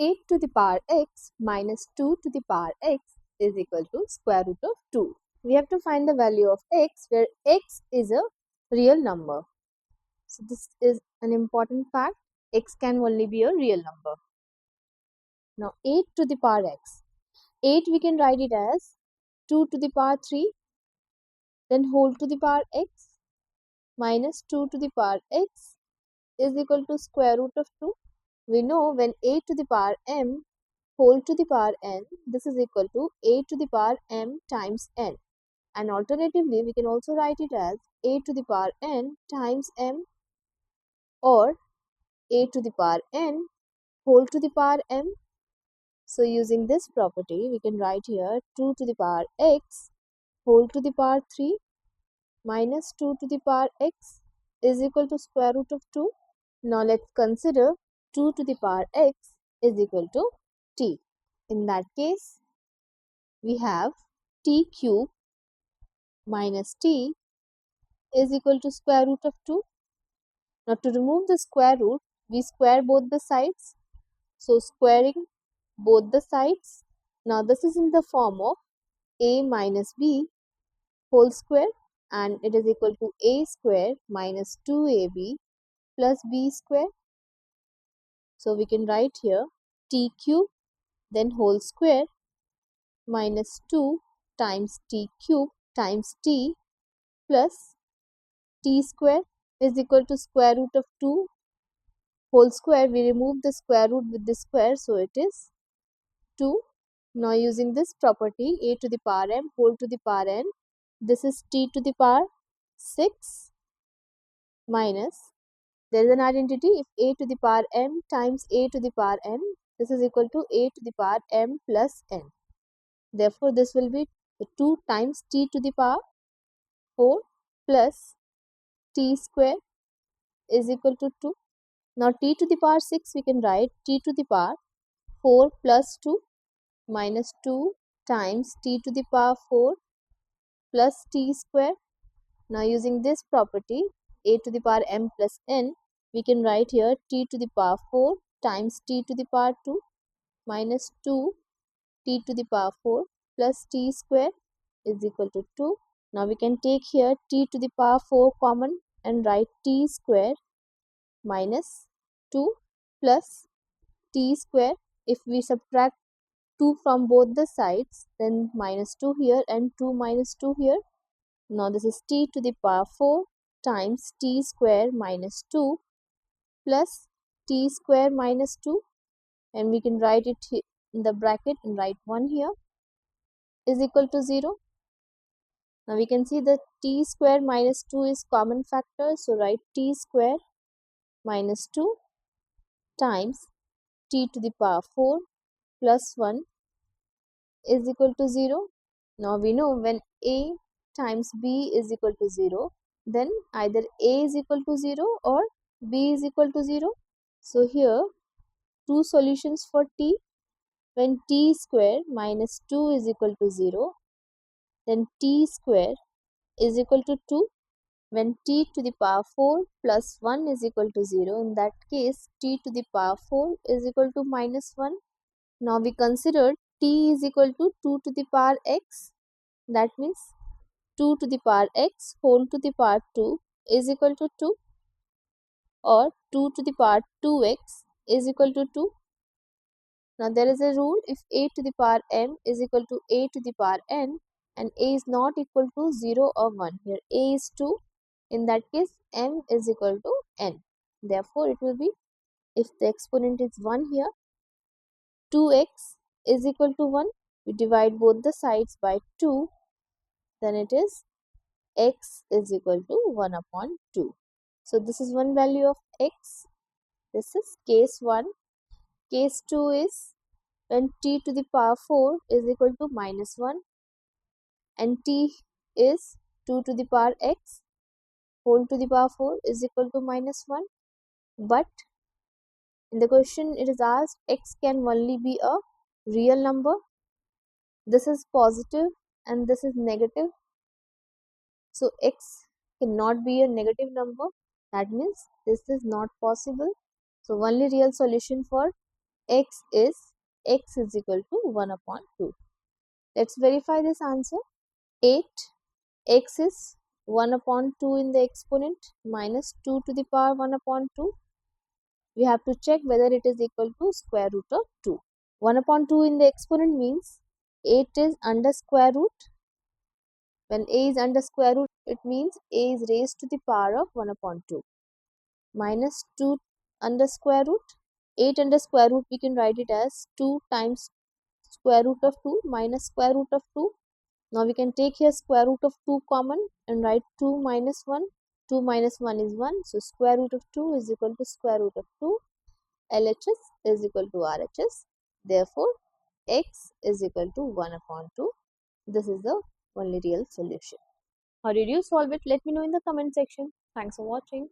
8 to the power x minus 2 to the power x is equal to square root of 2. We have to find the value of x where x is a real number. So this is an important fact. X can only be a real number. Now 8 to the power x. 8 we can write it as 2 to the power 3, then whole to the power x minus 2 to the power x is equal to square root of 2. We know when 8 to the power m whole to the power n, this is equal to 8 to the power m times n. And alternatively, we can also write it as 8 to the power n times m, or 8 to the power n whole to the power m. So using this property, we can write here 2 to the power x whole to the power 3 minus 2 to the power x is equal to square root of 2. Now let's consider 2 to the power x is equal to t. In that case, we have t cube minus t is equal to square root of 2. Now to remove the square root, we square both the sides. So squaring both the sides. Now this is in the form of a minus b whole square, and it is equal to a square minus 2ab plus b square. So we can write here t cube then whole square minus 2 times t cube times t plus t square is equal to square root of 2 whole square. We remove the square root with the square, so it is 2. Now using this property, a to the power m whole to the power n, this is t to the power 6 minus, there is an identity, if a to the power m times a to the power n, this is equal to a to the power m plus n. Therefore, this will be 2 times t to the power 4 plus t square is equal to 2. Now t to the power 6 we can write t to the power 4 plus 2 minus 2 times t to the power 4 plus t square. Now using this property, a to the power m plus n, we can write here t to the power 4 times t to the power 2 minus 2 t to the power 4 plus t square is equal to 2. Now we can take here t to the power 4 common and write t square minus 2 plus t square. If we subtract 2 from both the sides, then minus 2 here and 2 minus 2 here. Now this is t to the power 4 times t square minus 2 plus t square minus 2, and we can write it in the bracket and write 1 here is equal to 0. Now we can see that t square minus 2 is common factor, so write t square minus 2 times t to the power 4 plus 1 is equal to 0. Now we know when a times b is equal to 0, then either a is equal to 0 or b is equal to 0. So here two solutions for t. When t square minus 2 is equal to 0, then t square is equal to 2. When t to the power 4 plus 1 is equal to 0, in that case t to the power 4 is equal to minus 1. Now we consider t is equal to 2 to the power x. That means 2 to the power x whole to the power 2 is equal to 2, or 2 to the power 2x is equal to 2. Now there is a rule, if a to the power m is equal to a to the power n and a is not equal to 0 or 1, here a is 2, in that case m is equal to n. Therefore it will be, if the exponent is 1 here, 2x is equal to 1, we divide both the sides by 2, then it is x is equal to 1 upon 2. So this is one value of x. This is case 1. Case 2 is when t to the power 4 is equal to minus 1 and t is 2 to the power x whole to the power 4 is equal to minus 1. But in the question it is asked x can only be a real number. This is positive and this is negative. So x cannot be a negative number. That means this is not possible. So only real solution for x is equal to 1 upon 2. Let's verify this answer. 8, x is 1 upon 2 in the exponent minus 2 to the power 1 upon 2. We have to check whether it is equal to square root of 2. 1 upon 2 in the exponent means 8 is under square root. When a is under square root, it means a is raised to the power of 1 upon 2. Minus 2 under square root. 8 under square root, we can write it as 2 times square root of 2 minus square root of 2. Now we can take here square root of 2 common and write 2 minus 1. 2 minus 1 is 1. So square root of 2 is equal to square root of 2. LHS is equal to RHS. Therefore, x is equal to 1 upon 2. This is the only real solution. How did you solve it? Let me know in the comment section. Thanks for watching.